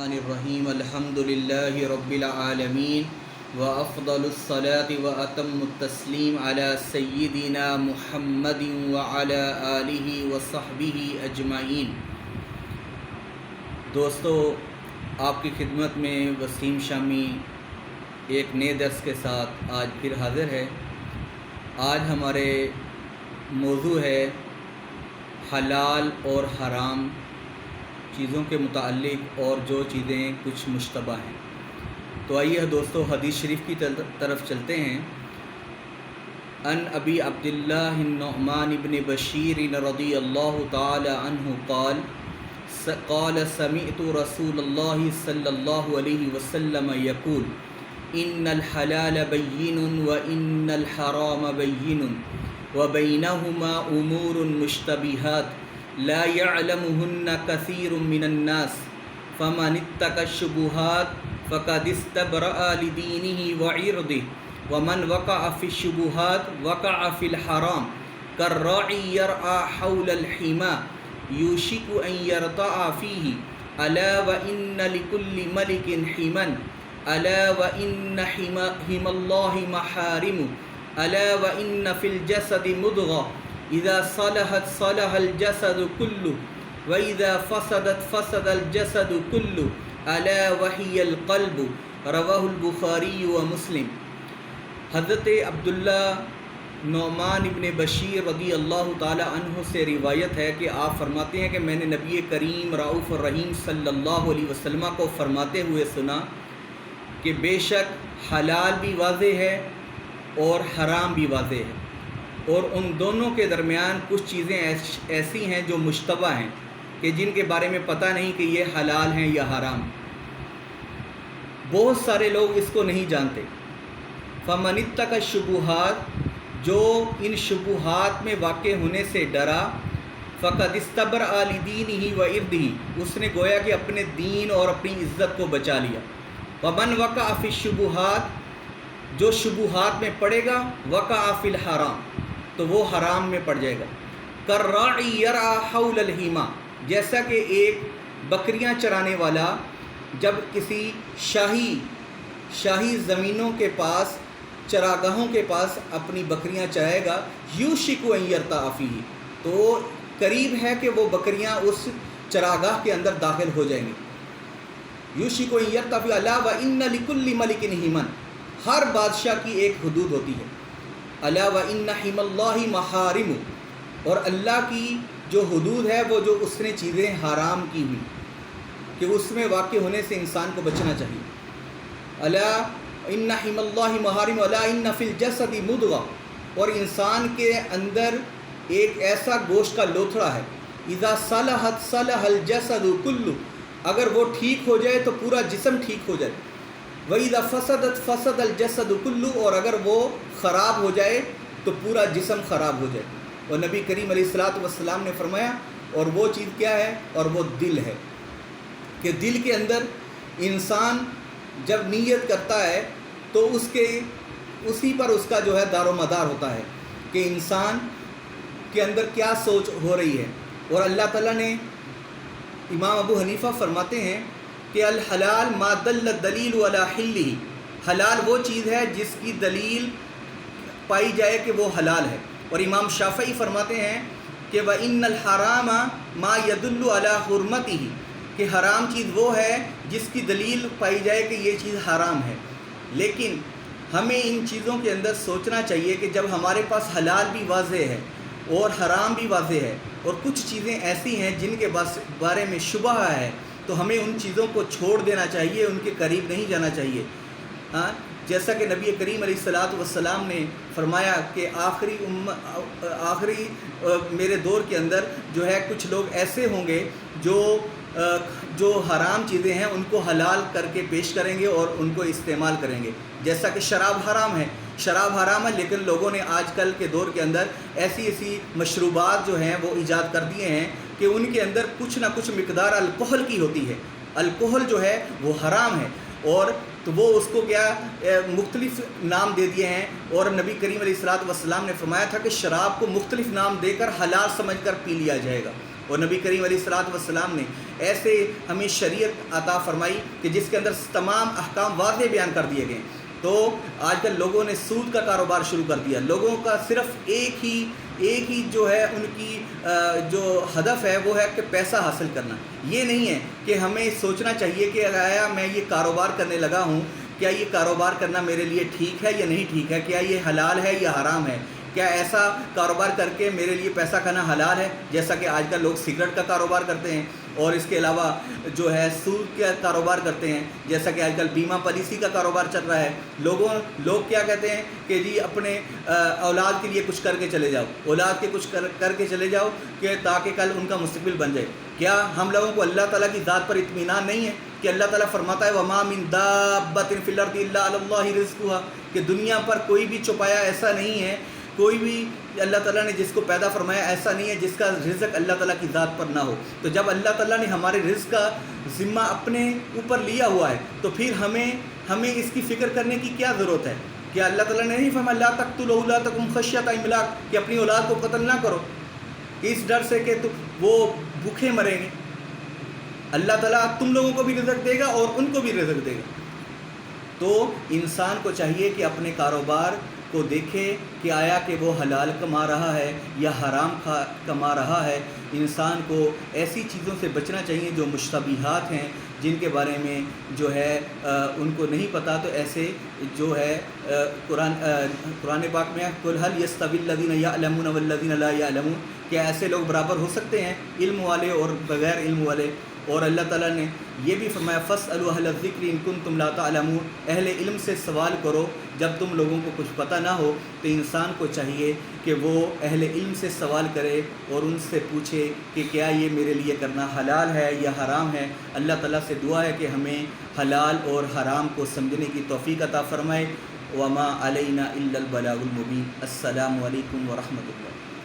الرحمن الرحیم الحمد للہ رب العالمین وافضل الصلاة واتم التسلیم علی سیدنا محمد وعلی آلہ وصحبہ اجمعین۔ دوستو، آپ کی خدمت میں وسیم شامی ایک نئے درس کے ساتھ آج پھر حاضر ہے۔ آج ہمارے موضوع ہے حلال اور حرام چیزوں کے متعلق اور جو چیزیں کچھ مشتبہ ہیں۔ تو آئیے دوستو حدیث شریف کی طرف چلتے ہیں۔ ان ابی عبداللہ النعمان بن بشیر رضی اللہ تعالی عنہ قال سمعت رسول اللہ صلی اللہ علیہ وسلم یقول ان الحلال بین وان الحرام بین وبینہما امور مشتبہات لا يعلمهن كثير من الناس فمن اتقى الشبهات فقد استبرأ لدينه وعرضه ومن وقع في الشبهات وقع في الحرام كالراعي يرعى حول الحمى يوشك أن يرتع فيه ألا وإن لكل ملك حما ألا وإن حمى الله محارم ألا وإن في الجسد مضغة اذا صلحت صلح الجسد كله واذا فسدت فسد الجسد كله الا وهي القلب رواه البخاری ومسلم۔ حضرت عبداللہ نعمان ابن بشیر رضی اللہ تعالی عنہ سے روایت ہے کہ آپ فرماتے ہیں کہ میں نے نبی کریم رؤوف الرحیم صلی اللہ علیہ وسلم کو فرماتے ہوئے سنا کہ بے شک حلال بھی واضح ہے اور حرام بھی واضح ہے، اور ان دونوں کے درمیان کچھ چیزیں ایسی ہیں جو مشتبہ ہیں کہ جن کے بارے میں پتہ نہیں کہ یہ حلال ہیں یا حرام۔ بہت سارے لوگ اس کو نہیں جانتے۔ فمن اتقى الشبہات، جو ان شبہات میں واقع ہونے سے ڈرا، فقد استبرأ لدینہ وعرضہ، اس نے گویا کہ اپنے دین اور اپنی عزت کو بچا لیا۔ ومن وقع فی الشبہات، جو شبہات میں پڑے گا، وقع فی الحرام، تو وہ حرام میں پڑ جائے گا۔ کالراعی یرعی حول الحمى، جیسا کہ ایک بکریاں چرانے والا جب کسی شاہی زمینوں کے پاس، چراگاہوں کے پاس اپنی بکریاں چرائے گا، یوشک ان یرتع فیہ، تو قریب ہے کہ وہ بکریاں اس چراگاہ کے اندر داخل ہو جائیں گی۔ یوشک ان یرتع فیہ الا وان لکل ملک حما، ہر بادشاہ کی ایک حدود ہوتی ہے۔ الا وان حمی اللہ محارم، اور اللہ کی جو حدود ہے وہ جو اس نے چیزیں حرام کی ہوئی کہ اس میں واقع ہونے سے انسان کو بچنا چاہیے۔ الا ان حمی اللہ محارم الا ان فی الجسد مضغہ، اور انسان کے اندر ایک ایسا گوشت کا لوتھڑا ہے، اذا صلحت صلح الجسد کلہ، اگر وہ ٹھیک ہو جائے تو پورا جسم ٹھیک ہو جائے۔ وَإِذَا فَسَدَتْ فَسَدَ الْجَسَدُ كُلُّهُ، اور اگر وہ خراب ہو جائے تو پورا جسم خراب ہو جائے۔ اور نبی کریم علیہ الصلاۃ والسلام نے فرمایا، اور وہ چیز کیا ہے؟ اور وہ دل ہے، کہ دل کے اندر انسان جب نیت کرتا ہے تو اسی پر اس کا جو ہے دار و مدار ہوتا ہے کہ انسان کے اندر کیا سوچ ہو رہی ہے۔ اور اللہ تعالیٰ نے، امام ابو حنیفہ فرماتے ہیں کہ الحلال ما دل الدلیل علی حلہ، حلال وہ چیز ہے جس کی دلیل پائی جائے کہ وہ حلال ہے۔ اور امام شافعی فرماتے ہیں کہ وَإِنَّ الْحَرَامَ مَا يَدُلُّ عَلَى حُرْمَتِهِ، کہ حرام چیز وہ ہے جس کی دلیل پائی جائے کہ یہ چیز حرام ہے۔ لیکن ہمیں ان چیزوں کے اندر سوچنا چاہیے کہ جب ہمارے پاس حلال بھی واضح ہے اور حرام بھی واضح ہے، اور کچھ چیزیں ایسی ہیں جن کے بارے میں شبہ ہے، تو ہمیں ان چیزوں کو چھوڑ دینا چاہیے، ان کے قریب نہیں جانا چاہیے۔ جیسا کہ نبی کریم علیہ الصلاۃ والسلام نے فرمایا کہ آخری میرے دور کے اندر جو ہے کچھ لوگ ایسے ہوں گے جو حرام چیزیں ہیں ان کو حلال کر کے پیش کریں گے اور ان کو استعمال کریں گے۔ جیسا کہ شراب حرام ہے، لیکن لوگوں نے آج کل کے دور کے اندر ایسی مشروبات جو ہیں وہ ایجاد کر دیے ہیں کہ ان کے اندر کچھ نہ کچھ مقدار الکحل کی ہوتی ہے۔ الکحل جو ہے وہ حرام ہے، اور تو وہ اس کو کیا مختلف نام دے دیے ہیں، اور نبی کریم علیہ الصلوۃ والسلام نے فرمایا تھا کہ شراب کو مختلف نام دے کر حلال سمجھ کر پی لیا جائے گا۔ اور نبی کریم علیہ الصلوۃ والسلام نے ایسے ہمیں شریعت عطا فرمائی کہ جس کے اندر تمام احکام واضح بیان کر دیے گئے. تو آج کل لوگوں نے سود کا کاروبار شروع کر دیا. لوگوں کا صرف ایک ہی جو ہے ان کی جو ہدف ہے وہ ہے کہ پیسہ حاصل کرنا. یہ نہیں ہے کہ ہمیں سوچنا چاہیے کہ آیا میں یہ کاروبار کرنے لگا ہوں، کیا یہ کاروبار کرنا میرے لیے ٹھیک ہے یا نہیں ٹھیک ہے، کیا یہ حلال ہے یا حرام ہے، کیا ایسا کاروبار کر کے میرے لیے پیسہ کھانا حلال ہے. جیسا کہ آج کل لوگ سگریٹ کا کاروبار کرتے ہیں اور اس کے علاوہ جو ہے سود کا کاروبار کرتے ہیں. جیسا کہ آج کل بیمہ پالیسی کا کاروبار چل رہا ہے. لوگ کیا کہتے ہیں کہ جی اپنے اولاد کے لیے کچھ کر کے چلے جاؤ، اولاد کے کچھ کر کے چلے جاؤ کہ تاکہ کل ان کا مستقبل بن جائے. کیا ہم لوگوں کو اللہ تعالیٰ کی ذات پر اطمینان نہیں ہے کہ اللہ تعالیٰ فرماتا ہے وَمَا مِن دَابَّةٍ فِي الْأَرْضِ إِلَّا عَلَى اللَّهِ رِزْقُهَا، کہ دنیا پر کوئی بھی چوپایا ایسا نہیں ہے، کوئی بھی اللہ تعالیٰ نے جس کو پیدا فرمایا ایسا نہیں ہے جس کا رزق اللہ تعالیٰ کی ذات پر نہ ہو. تو جب اللہ تعالیٰ نے ہمارے رزق کا ذمہ اپنے اوپر لیا ہوا ہے تو پھر ہمیں اس کی فکر کرنے کی کیا ضرورت ہے؟ کہ اللہ تعالیٰ نے نہیں فرمایا لا تقتلوا اولادکم خشیۃ املاق، کہ اپنی اولاد کو قتل نہ کرو اس ڈر سے کہ وہ بھوکے مریں گے. اللہ تعالیٰ تم لوگوں کو بھی رزق دے گا اور ان کو بھی رزق دے گا. تو انسان کو چاہیے کہ اپنے کاروبار کو دیکھے کہ آیا کہ وہ حلال کما رہا ہے یا حرام کما رہا ہے. انسان کو ایسی چیزوں سے بچنا چاہیے جو مشتبہات ہیں، جن کے بارے میں جو ہے ان کو نہیں پتہ. تو ایسے جو ہے قرآن پاک میں قُلْ هَلْ يَسْتَوِي الَّذِينَ يَعْلَمُونَ وَالَّذِينَ لَا يَعْلَمُونَ، کیا ایسے لوگ برابر ہو سکتے ہیں، علم والے اور بغیر علم والے؟ اور اللہ تعالیٰ نے یہ بھی فرمایا فَاسْأَلُوا أَهْلَ الذِّكْرِ إِن كُنتُمْ لَا تَعْلَمُونَ، اہل علم سے سوال کرو جب تم لوگوں کو کچھ پتہ نہ ہو. تو انسان کو چاہیے کہ وہ اہل علم سے سوال کرے اور ان سے پوچھے کہ کیا یہ میرے لیے کرنا حلال ہے یا حرام ہے. اللہ تعالیٰ سے دعا ہے کہ ہمیں حلال اور حرام کو سمجھنے کی توفیق عطا فرمائے. وما علینا الا البلاغ المبین. السلام علیکم ورحمۃ اللہ.